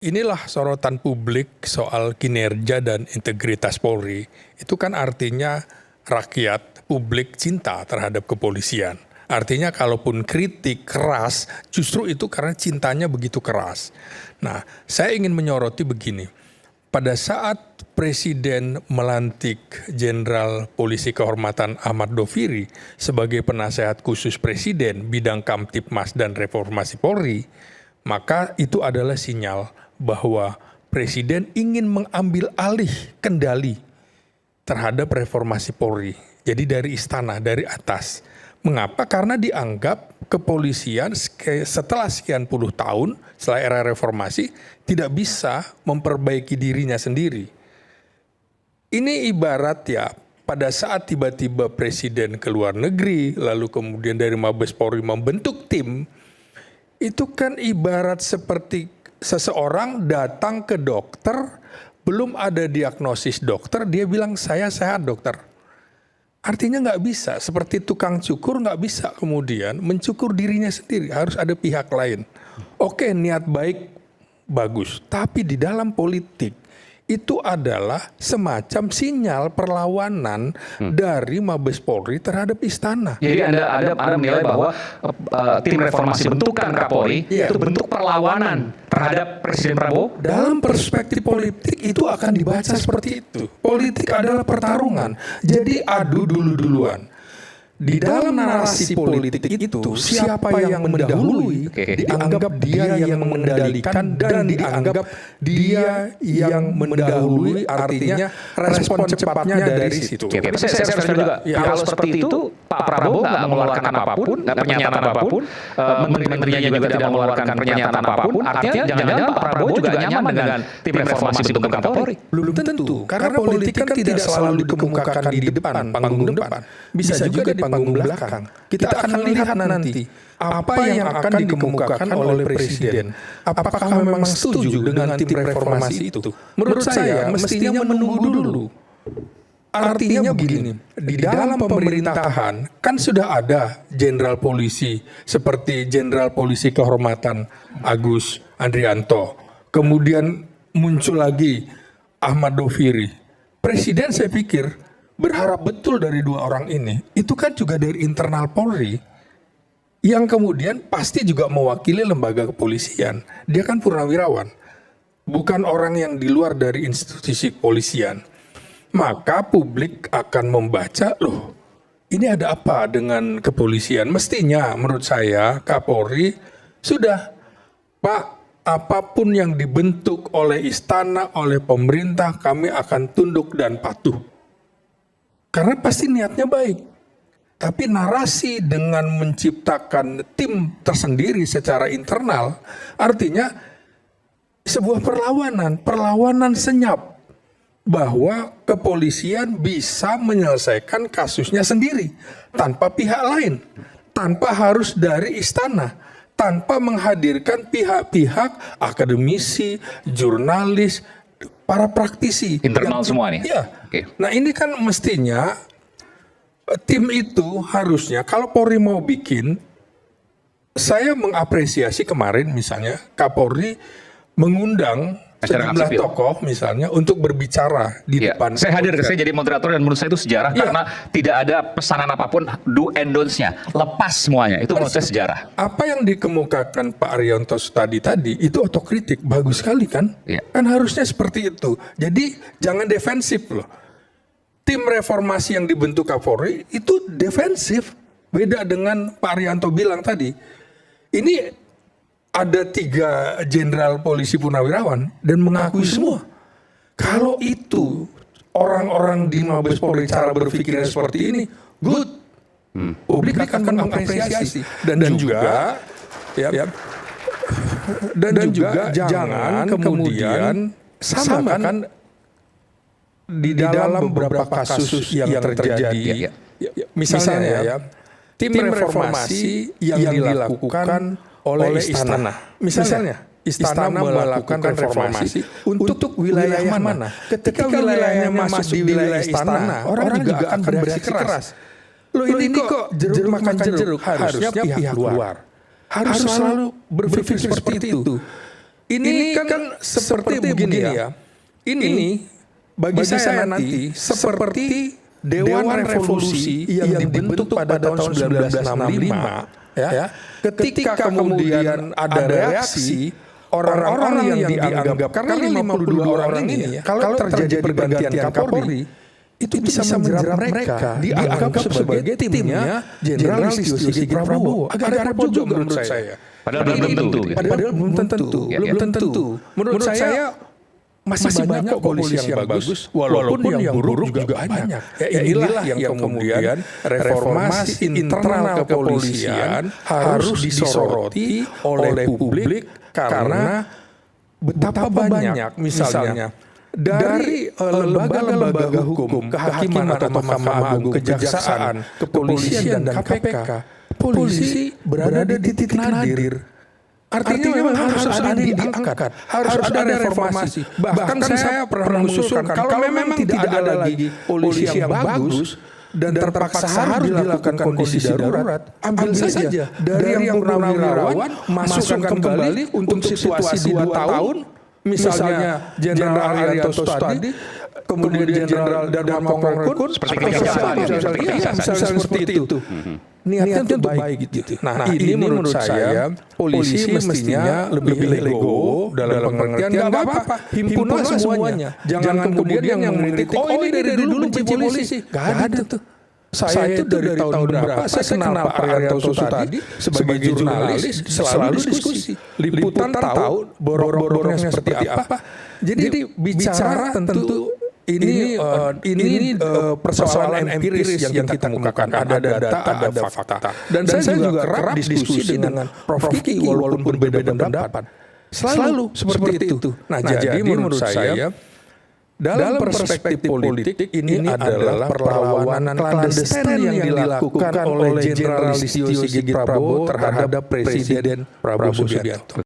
Inilah sorotan publik soal kinerja dan integritas Polri. Itu kan artinya rakyat publik cinta terhadap kepolisian. Artinya kalaupun kritik keras, justru itu karena cintanya begitu keras. Nah, saya ingin menyoroti begini. Pada saat Presiden melantik Jenderal Polisi Kehormatan Ahmad Doviri sebagai penasehat khusus Presiden bidang Kamtibmas dan Reformasi Polri, maka itu adalah sinyal bahwa Presiden ingin mengambil alih kendali terhadap reformasi Polri. Jadi dari istana, dari atas. Mengapa? Karena dianggap kepolisian setelah sekian puluh tahun, setelah era reformasi, tidak bisa memperbaiki dirinya sendiri. Ini ibarat ya, pada saat tiba-tiba Presiden ke luar negeri, lalu kemudian dari Mabes Polri membentuk tim, itu kan ibarat seperti seseorang datang ke dokter, belum ada diagnosis dokter, dia bilang saya sehat dokter. Artinya nggak bisa, seperti tukang cukur nggak bisa kemudian mencukur dirinya sendiri, harus ada pihak lain. Oke, niat baik bagus, tapi di dalam politik itu adalah semacam sinyal perlawanan dari Mabes Polri terhadap istana. Jadi Anda menilai bahwa tim reformasi bentukan Kapolri itu bentuk perlawanan terhadap Presiden Prabowo? Dalam perspektif politik itu akan dibaca seperti itu. Politik adalah pertarungan. Jadi adu dulu-duluan. Di dalam narasi politik itu, siapa yang mendahului, dianggap dia yang mengendalikan dan dianggap dia yang mendahului, artinya respon cepatnya dari situ. Saya juga, kalau seperti itu, Pak Prabowo nggak mengeluarkan apapun, pernyataan apapun, menteri-menterinya juga tidak mengeluarkan pernyataan apapun, artinya jangan-jangan Pak Prabowo juga nyaman dengan tim reformasi bentukan Kapolri. Belum tentu, karena politik kan tidak selalu dikemukakan di depan, panggung depan. Bisa juga di panggung belakang. Kita akan melihat nanti apa yang akan dikemukakan oleh Presiden. Apakah memang setuju dengan tim reformasi itu? Menurut saya mestinya menunggu dulu. Artinya begini, di dalam pemerintahan kan sudah ada jenderal polisi seperti Jenderal Polisi Kehormatan Agus Andrianto. Kemudian muncul lagi Ahmad Doviri. Presiden saya pikir berharap betul dari dua orang ini. Itu kan juga dari internal Polri yang kemudian pasti juga mewakili lembaga kepolisian. Dia kan purnawirawan, bukan orang yang di luar dari institusi kepolisian. Maka publik akan membaca, loh ini ada apa dengan kepolisian? Mestinya menurut saya Kapolri sudah, Pak, apapun yang dibentuk oleh istana, oleh pemerintah, kami akan tunduk dan patuh. Karena pasti niatnya baik. Tapi narasi dengan menciptakan tim tersendiri secara internal, artinya sebuah perlawanan senyap. Bahwa kepolisian bisa menyelesaikan kasusnya sendiri tanpa pihak lain, tanpa harus dari istana, tanpa menghadirkan pihak-pihak akademisi, jurnalis, para praktisi internal semua nih. Ya. Okay. Nah ini kan mestinya tim itu harusnya kalau Polri mau bikin, saya mengapresiasi kemarin misalnya Kapolri mengundang sejumlah tokoh misalnya untuk berbicara di depan. Saya hadir, saya jadi moderator dan menurut saya itu sejarah karena tidak ada pesanan apapun do and don'ts-nya, lepas semuanya, itu menurut saya sejarah. Apa yang dikemukakan Pak Arianto tadi itu otokritik, bagus sekali kan? Kan harusnya seperti itu. Jadi jangan defensif loh. Tim reformasi yang dibentuk Kapolri itu defensif, beda dengan Pak Arianto bilang tadi. Ini ada 3 jenderal polisi purnawirawan dan mengakui semua. Kalau itu orang-orang di Mabes Polri cara berpikirnya seperti ini, good. Publik akan mengapresiasi dan juga jangan kemudian samakan di dalam beberapa kasus yang terjadi. Misalnya ya, tim reformasi yang dilakukan oleh istana. Misalnya, istana melakukan reformasi untuk wilayah mana? Ketika wilayahnya masuk di wilayah istana, orang juga akan bereaksi keras. Loh ini kok jeruk makan jeruk? Harusnya pihak luar harus selalu berpikir seperti itu. Ini kan seperti begini ya. Ini bagi saya nanti seperti Dewan Revolusi yang dibentuk pada tahun 1965 ya. Ketika kemudian ada reaksi orang-orang yang dianggap, karena 52 orang ini kalau terjadi pergantian Kapolri itu bisa menjerat mereka, dianggap sebagai timnya Jenderal Listio Sigit Prabowo. Agak repot juga menurut saya. Padahal belum tentu. Padahal belum tentu. Menurut saya masih banyak polisi yang bagus, walaupun yang buruk juga banyak. Ya inilah yang kemudian reformasi internal kepolisian harus disoroti oleh publik, karena betapa banyak misalnya dari lembaga-lembaga hukum, kehakiman atau Mahkamah Agung, kejaksaan, kepolisian dan KPK, polisi berada di titik nadir. Artinya memang harus ada yang diangkat, harus ada reformasi. Bahkan saya pernah mengusulkan kalau memang tidak ada lagi polisi yang bagus dan terpaksa harus dilakukan kondisi darurat, ambil saja dari yang purnawirawan, masukkan kembali untuk situasi 2 tahun, misalnya Jenderal Arianto tadi, kemudian Jenderal Darmawan Pongrekun, misalnya seperti itu. Niatnya itu baik gitu. Nah, ini menurut saya polisi mestinya lebih lego dalam pengertian nggak apa-apa, himpunlah semuanya. Jangan kemudian yang mengkritik, oh ini dari dulu benci polisi. Gak ada tuh. Saya itu dari tahun berapa saya kenal Pak Arianto tadi sebagai jurnalis, selalu diskusi. Liputan tahu borok-boroknya seperti apa. Jadi bicara tentu ini persoalan empiris yang kita kemukakan. Ada data, ada fakta. Dan saya juga kerap diskusi dengan Prof. Kiki walaupun berbeda pendapat. Selalu seperti itu. Nah, jadi menurut saya dalam perspektif politik ini adalah perlawanan klandestin yang dilakukan oleh Jenderal Listio Sigit Prabowo terhadap Presiden Prabowo Subianto.